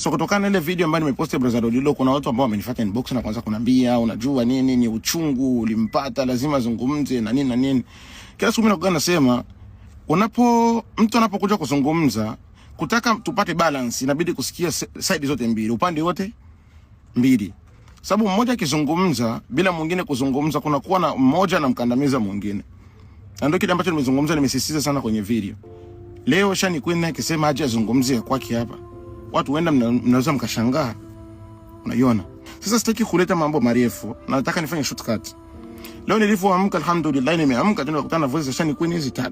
So kutokana na ile video ambayo nimeposti brother Lolilo, kuna watu ambao wamenifuata inbox na kwanza kunambia unajua nini ni uchungu ulimpata lazima zungumze na nini na nini. Kila siku mimi nakuwa nasema mtu anapokuja kuzungumza kutaka tupate balance inabidi kusikia side zote mbili, upande wote mbili. Sababu mmoja akizungumza bila mwingine kuzungumza kuna kuwa na mmoja anamkandamiza mwingine. Na ndio kile ambacho nimezungumza, nimesisitiza sana kwenye video. Leo Shani Queen akisema aje azungumzie kwake hapa, watu wenda mnaweza mkashangaa. Unaiona? Sasa sitaki kuleta mambo marefu, nataka nifanye shortcut. Leo nilipoamka alhamdulillah nimeamka tena kukutana na voice za Shani Queen hizi 3.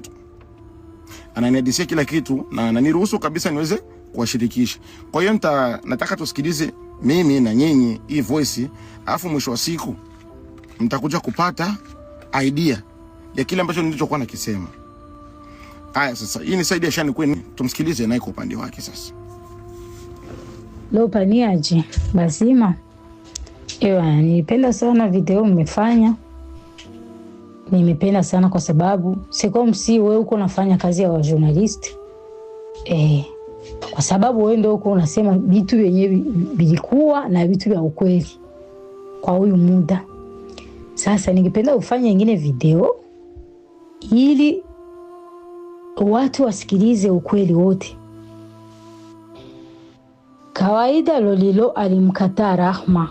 Ananiadisia kila kitu na ananiruhusu kabisa niweze kuwashirikisha. Kwa hiyo nataka tusikilize mimi na nyinyi hii voice, alafu mwisho wa siku mtakuja kupata idea ya kile ambacho nilichokuwa nakisema. Haya sasa, hii ni side ya Shani Queen, tumsikilize naye kwa upande wake sasa. Leo paniaje? Bazima. Nilipenda sana video mmefanya. Nimependa sana kwa sababu siko wewe uko unafanya kazi ya journalist. Kwa sababu wewe ndio uko unasema vitu vyenyewe vilikuwa na vitu vya ukweli kwa huyu muda. Sasa ningependa ufanye nyingine video ili watu wasikilize ukweli wote. Kawaida Lolilo alimkataa Rahma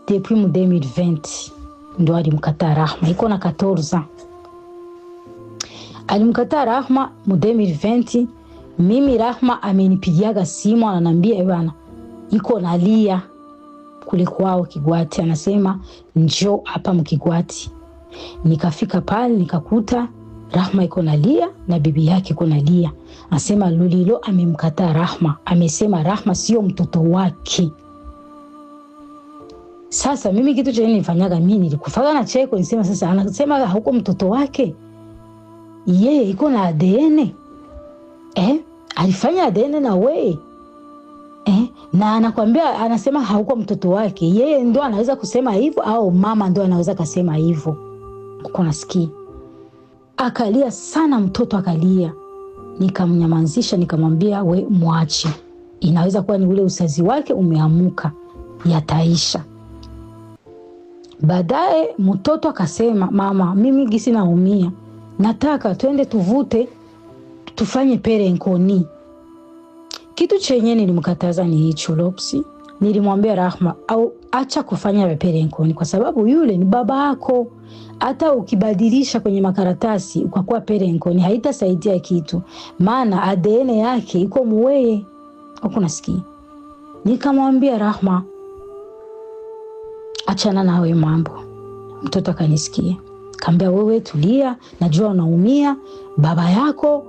depuis 2020. Ndo alimkataa Rahma, iko na 14. Alimkataa Rahma 2020. Mimi Rahma amenipigiaga simu ananiambia bwana iko nalia kule kwao Kigwati, anasema njoo hapa Mkigwati. Nikafika pale nikakuta Rahma iko nalia na bibi yake iko nalia. Anasema Lolilo amemkataa Rahma, amesema Rahma sio mtoto wake. Sasa mimi kitu cha nifanyaga mimi nilikufaga na cheko, nisema sasa anasema hauko mtoto wake. Yeye iko na ADN. Alifanya ADN na wewe. Na anakuambia anasema hauko mtoto wake. Yeye ndo anaweza kusema hivyo au mama ndo anaweza kusema hivyo. Uko nasikia? Akalia sana mtoto akalia. Nikamnyamazisha nikamwambia we muache. Inaweza kuwa ni ule usazi wake umeamuka, yataisha. Baadaye mtoto akasema mama mimi gisi naumia, nataka twende tuvute tufanye pere nkoni. Kitu chenye nilimkataza ni hicho Lopsi. Nilimwambia Rahma au acha kufanya pere nkoni kwa sababu yule ni baba yako. Hata ukibadilisha kwenye makaratasi ukakuwa pere nkoni haitasaidia kitu, maana ADN yake iko muweye. Uko nasikia? Nikamwambia Rahma achana na wewe mambo. Mtoto akanisikia. Kaambia wewe tulia, najua unaumia, baba yako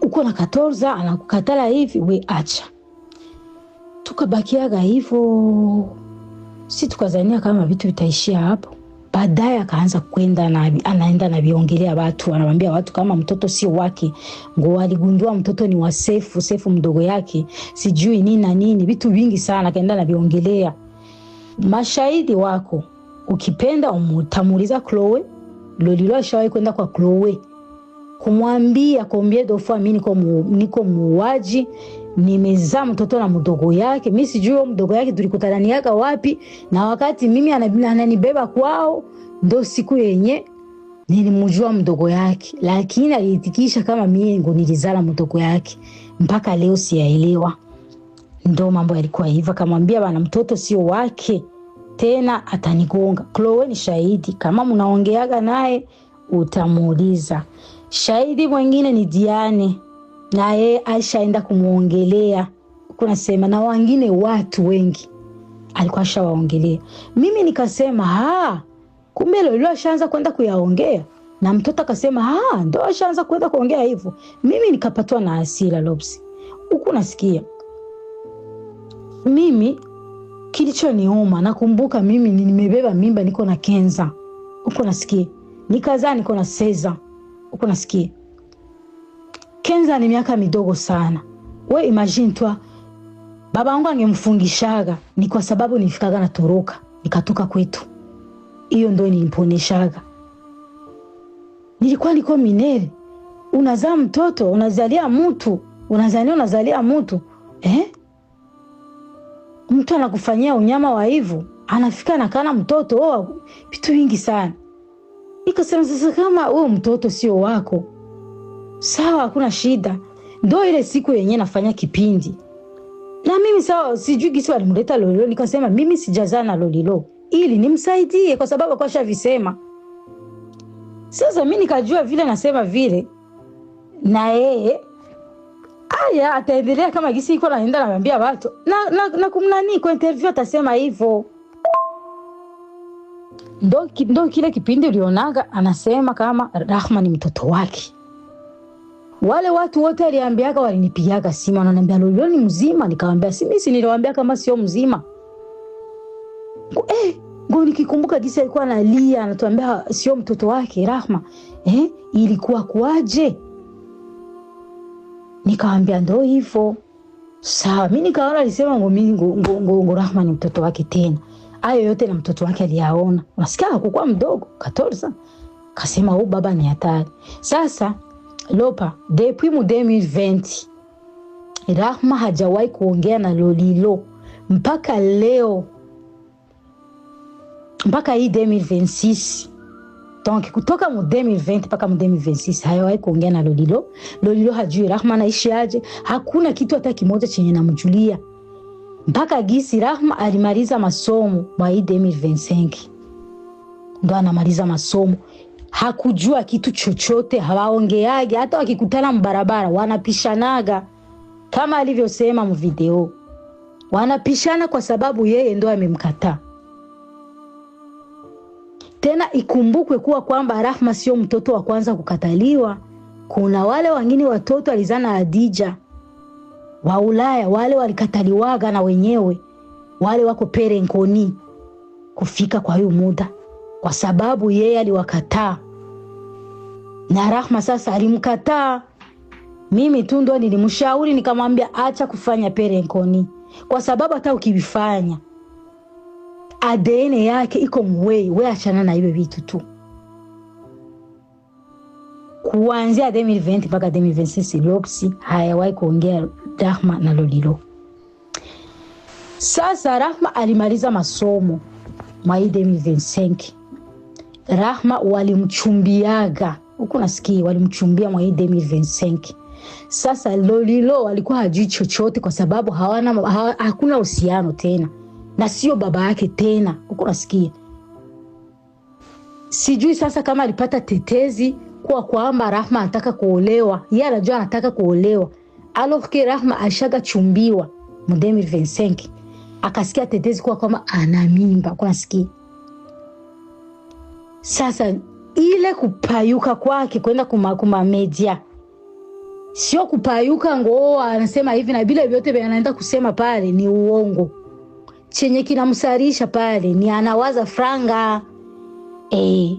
uko na 14 anakukatala hivi, we acha. Tukabakiaga hivyo. Si tukazania kama vitu vitaishia hapo. Baadaye akaanza kwenda na anaenda na viongelea watu, anamwambia watu kama mtoto sio wake. Ngo aligundua mtoto ni wa Sefu mdogo yake. Sijui nini na nini, vitu vingi sana kaenda na viongelea. Mashahidi wako ukipenda umutamuliza Chloe. Lolilo ashawahi kwenda kwa Chloe kumwambia kombie dofa mimi niko muuaji, nimezaa mtoto na mdogo yake. Mimi sijui mdogo yake tulikutaniaga wapi, na wakati mimi ananibeba kwao ndo siku yenye nilimjua mdogo yake, lakini aliitikisha kama mimi ngo nilizala mdogo yake. Mpaka leo siyaelewa. Ndo mambo yalikuwa hivyo. Kamwambia bana mtoto sio wake tena atanigonga. Chloe ni shahidi, kama mnaongeaga naye utamuuliza. Shahidi mwingine ni Diane, naye aishaenda kumuongelea. Kuna sema na wengine watu wengi alikuwa shawaongelea. Mimi nikasema kumbe Lolilo ashaanza kwenda kuyaongea, na mtoto akasema ndo ashaanza kwenda kuongea hivyo. Mimi nikapatwa na hasira Lopsi. Uko nasikia? Mimi kilichoniuma, nakumbuka mimi nimebeba mimba niko na Kenza. Uko nasikia? Nikazaa niko na Seza. Uko nasikia? Kenza ni miaka midogo sana. We imagine tu baba wangu angemfungishaga ni kwa sababu nilifikaga na toroka, nikatoka kwetu. Hiyo ndio nilimponeshaga. Nilikuwa niko minere. Unazaa mtoto, unazalia mtu, unazalia mtu. mtu anakufanyia unyama wa hivyo, anafika na kana mtoto, vitu vingi sana. Nikasema sasa kama huyo mtoto sio wako, sawa, hakuna shida. Ndio ile siku yenyewe nafanya kipindi. Na mimi sawa, sijui gisi walimleta Lolilo, nikasema mimi sijazana Lolilo ili nimsaidie kwa sababu kwa shavisema. Sasa mimi nikajua vile nasema vile na yeye aya ataendelea kama gisi iko naenda anamwambia watu na kumnani kwa interview atasema hivyo. Ndo kile kipindi ulionaga anasema kama Rahma ni mtoto wake. Wale watu wote aliambiaga walinipiaga simu wananiambia Lolilo ni mzima, nikamwambia si niliwaambia kama sio mzima. Ngo nikikumbuka gisi alikuwa analia anatuambia sio mtoto wake Rahma. Ilikuwa kuaje? Nikamwambia ndo hivyo. Sawa, mimi nikaona alisema ngo Rahma ni mtoto wake tena. Hayo yote na mtoto wake aliyaona. Unasikia hakuwa mdogo, 14. Kasema baba ni hatari. Sasa Lopa, depuis 2020 Rahma hajawahi kuongea na Lolilo mpaka leo. Mpaka hii 2026. Donc kutoka 2020 mpaka 2026 hajawahi kuongea na Lolilo. Lolilo hajui Rahma anaishi aje. Hakuna kitu hata kimoja chenye namjulia. Mpaka gisi Rahma alimaliza masomo mwa hii 2025. Ndo anamaliza masomo. Hakujua kitu chochote, hawaongeage, hata wakikutana mbarabara wanapishanaga kama alivyosema mu video. Wanapishana kwa sababu yeye ndo amemkataa. Tena ikumbukwe kuwa kwamba Rahma sio mtoto wa kwanza kukataliwa. Kuna wale wengine watoto alizana Hadija wa Ulaya, wale walikataliwaga na wenyewe. Wale wako perenkoni kufika kwa hiyo muda kwa sababu yeye aliwakataa. Na Rahma sasa alimkataa. Mimi tu ndo nilimshauri nikamwambia acha kufanya perenkoni kwa sababu hata ukivifanya ADN yake iko mwei, wewe achana na hiyo vitu tu. Kuanzia 2020 mpaka 2026 Lopsi hayawahi kuongea Rahma na Lolilo. Sasa Rahma alimaliza masomo mwa 2025. Rahma walimchumbiaga. Uko nasikia walimchumbia mwa 2025. Sasa Lolilo alikuwa hajui chochote kwa sababu hakuna uhusiano tena. Na sio baba yake tena. Uko nasikia. Sijui sasa kama alipata tetezi kwa kwamba Rahma anataka kuolewa. Yeye anajua anataka kuolewa. Alors que Rahma ashaga chumbiwa mu 2025. Akasikia tetezi kwa kwamba ana mimba. Uko nasikia. Sasa ile kupayuka kwake kwenda kuma media. Sio kupayuka ngo anasema hivi na bila vyote anaenda kusema pale ni uongo. Chenye kinamsarisha pale ni anawaza franga.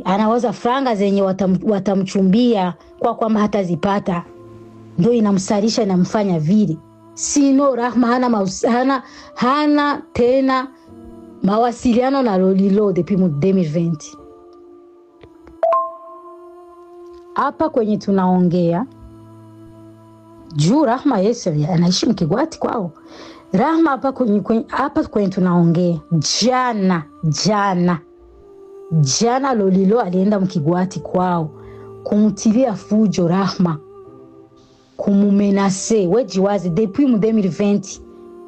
Anawaza franga zenye watamchumbia kwa kwamba hatazipata. Ndio inamsarisha na mfanya vile. Sino Rahma hana tena mawasiliano na Lolilo depuis 2020. Hapa kwenye tunaongea juu Rahma Yesel anaishi Mkigwati kwao. Rahma hapa kwenye tunaongea jana Lolilo alienda Mkigwati kwao kumtilia fujo Rahma, kumumenase. Weji wazi depuis 2020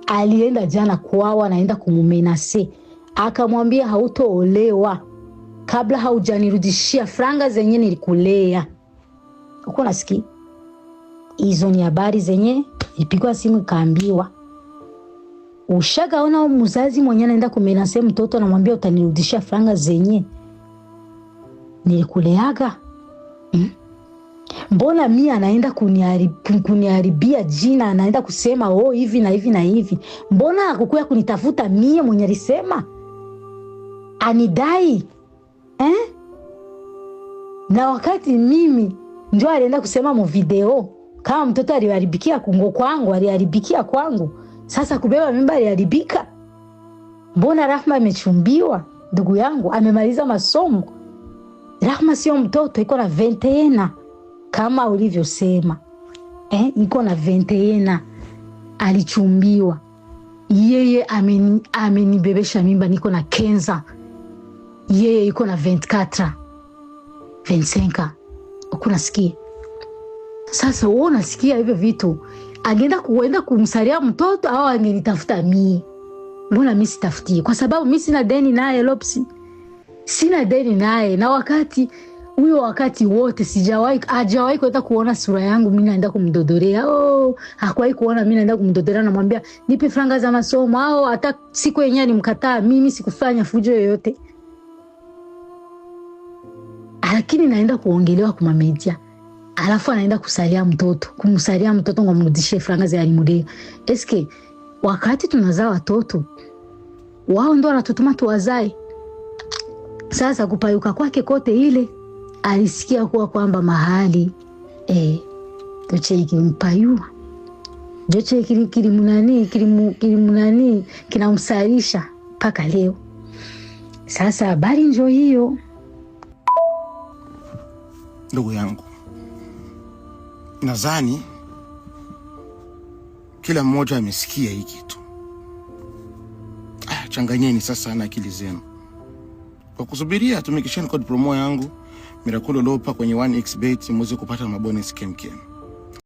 alienda jana kwao, anaenda kumumenase. Akamwambia hautoolewa kabla haujanirudishia franga zenye nilikulea. Uko nasikia? Hizo ni habari zenye ipigwa simu kaambiwa. Ushagaona mzazi mwenye anaenda kumenase mtoto anamwambia utanirudishia franga zenye nilikuleaga? Mbona mimi anaenda kuniharibia jina, anaenda kusema hivi na hivi na hivi? Mbona hakukuya kunitafuta mie mwenye alisema anidai? Na wakati mimi ndio alienda kusema mu video kama mtoto aliharibikia aliharibikia kwangu. Sasa kubeba mimba aliharibika. Mbona Rahma amechumbiwa? Ndugu yangu amemaliza masomo. Rahma sio mtoto, iko na 21 kama ulivyosema. Iko na 21 alichumbiwa. yeye amenibebesha mimba niko na kenza, yeye yuko na 24 25. Ukunasikia? Sasa wewe unasikia hivyo vitu, agenda kuenda kumsalia mtoto au angenitafuta mimi? Mbona mimi sitafutie? Kwa sababu mimi sina deni naye Lopsi. Sina deni naye, na wakati wote hajawahi kwenda kuona sura yangu mimi naenda kumdodorea. Hakuwahi kuona mimi naenda kumdodorea na mwambia nipe franga za masomo, au hata siku yenyewe nimkataa, mimi sikufanya fujo yoyote. Lakini naenda kuongelewa kwa media. Alafu anaenda kumsalia mtoto ngamrudishie franga za alimudea. Eske wakati tunazaa watoto wao ndo wanatutuma tuwazae? Sasa kupayuka kwake kote ile alisikia kwamba mahali Joche kimpayua, Joche kilimunani kinamsalisha mpaka leo. Sasa habari njoo hiyo. Ndugu yangu, nadhani kila mmoja amesikia hii kitu. Changanyeni sasa na akili zenu. Kwa kusubiria tumikisheni code promo yangu Miraculo Lopa kwenye 1xbet muweze kupata mabonus kemkem.